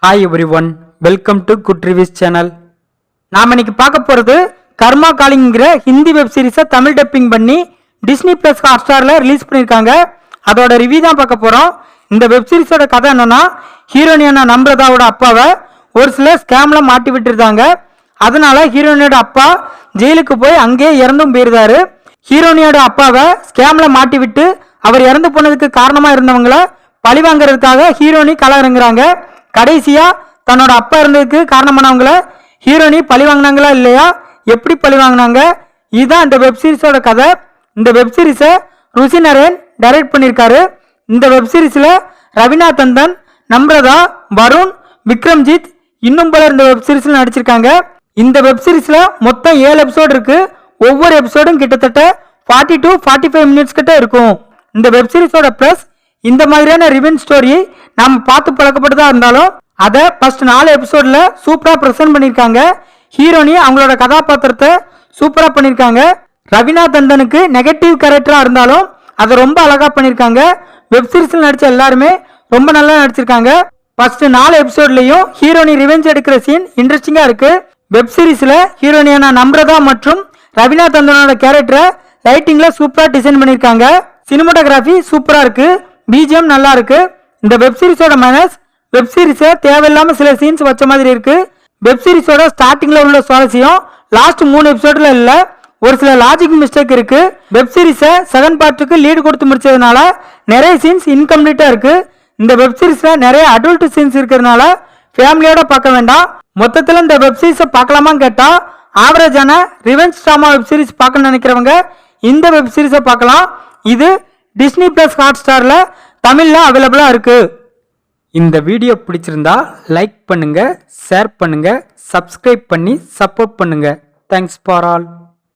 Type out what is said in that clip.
Hi every one, welcome to good reviews channel. நாம் இன்னைக்கு பார்க்க போகிறது கர்மா காலிங்கிற ஹிந்தி வெப் சீரிஸை தமிழ் டப்பிங் பண்ணி டிஸ்னி பிளஸ் ஹாட்ஸ்டாரில் ரிலீஸ் பண்ணியிருக்காங்க. அதோட ரிவ்யூ தான் பார்க்க போகிறோம். இந்த வெப் சீரிஸோட கதை என்னன்னா, ஹீரோனியான நம்ரதாவோட அப்பாவை ஒரு சில ஸ்கேமில் மாட்டி விட்டுருந்தாங்க. அதனால ஹீரோனியோட அப்பா ஜெயிலுக்கு போய் அங்கேயே இறந்தும் போயிருந்தாரு. ஹீரோனியோட அப்பாவை ஸ்கேமில் மாட்டி விட்டு அவர் இறந்து போனதுக்கு காரணமாக இருந்தவங்களை பழி வாங்குறதுக்காக ஹீரோனி கள இறங்குறாங்க. கடைசியா தன்னோட அப்பா இருந்ததுக்கு காரணமானவங்கள ஹீரோனி பழி வாங்கினாங்களா இல்லையா, எப்படி பழி வாங்கினாங்க, இதுதான் இந்த வெப் சீரிஸோட கதை. இந்த வெப் சீரிஸை ருசி நரேன் டைரக்ட் பண்ணியிருக்காரு. இந்த வெப் சீரிஸில் ரவீனா டண்டன், நம்ரதா, வருண், விக்ரம்ஜித் இன்னும் பலர் இந்த வெப் சீரிஸில் நடிச்சிருக்காங்க. இந்த வெப் சீரிஸில் மொத்தம் 7 எபிசோடு இருக்கு. ஒவ்வொரு எபிசோடும் கிட்டத்தட்ட 40 to 45 மினிட்ஸ் கிட்ட இருக்கும். இந்த வெப் சீரிஸோட பிளஸ், இந்த மாதிரியான ரிவெஞ்ச் ஸ்டோரி நாம் பார்த்து பழக்கப்பட்டதா இருந்தாலும் அதை ஃபர்ஸ்ட் 4 எபிசோட்ல சூப்பரா பிரசன்ட் பண்ணியிருக்காங்க. ஹீரோனி அவங்களோட கதாபாத்திரத்தை சூப்பரா பண்ணியிருக்காங்க. ரவீனா டண்டனுக்கு நெகட்டிவ் கேரக்டரா இருந்தாலும் அதை ரொம்ப அழகா பண்ணியிருக்காங்க. வெப் சீரிஸில் நடிச்ச எல்லாருமே ரொம்ப நல்லா நடிச்சிருக்காங்க. ஃபர்ஸ்ட் 4 எபிசோட்லயும் ஹீரோனி ரிவெஞ்ச் எடுக்கிற சீன் இன்ட்ரெஸ்டிங்கா இருக்கு. வெப் சீரிஸ்ல ஹீரோனியான நம்ரதா மற்றும் ரவீனா டண்டனோட கேரக்டரை ரைட்டிங்ல சூப்பரா டிசைன் பண்ணியிருக்காங்க. சினிமாட்டோகிராஃபி சூப்பரா இருக்கு. பிஜிஎம் நல்லா இருக்கு. இந்த வெப் சீரிஸோட மைனஸ், வெப் சீரிஸை தேவையில்லாம சில சீன்ஸ் வச்ச மாதிரி இருக்கு. வெப் சீரிஸோட ஸ்டார்டிங்ல உள்ள சுவாரஸ்யம் லாஸ்ட் 3 எபிசோட்ல இல்ல. ஒரு சில லாஜிக் மிஸ்டேக் இருக்கு. வெப் சீரிஸை 7 பார்ட்டுக்கு லீடு கொடுத்து முடிச்சதுனால நிறைய சீன்ஸ் இன்கம்ப்ளீட்டா இருக்கு. இந்த வெப் சீரிஸ்ல நிறைய அடல்ட் சீன்ஸ் இருக்கிறதுனால ஃபேமிலியோட பார்க்க வேண்டாம். மொத்தத்தில் இந்த வெப் சீரிஸை பார்க்கலாமான்னு கேட்டா, ஆவரேஜான ரிவெஞ்ச் ட்ராமா வெப் சீரிஸ் பார்க்கணும்னு நினைக்கிறவங்க இந்த வெப் சீரிஸை பார்க்கலாம். இது டிஸ்னி பிளஸ் ஹாட்ஸ்டார்ல தமிழ்ல அவைலபிளா இருக்கு. இந்த வீடியோ பிடிச்சிருந்தா லைக் பண்ணுங்க, ஷேர் பண்ணுங்க, சப்ஸ்கிரைப் பண்ணி சப்போர்ட் பண்ணுங்க. Thanks for all.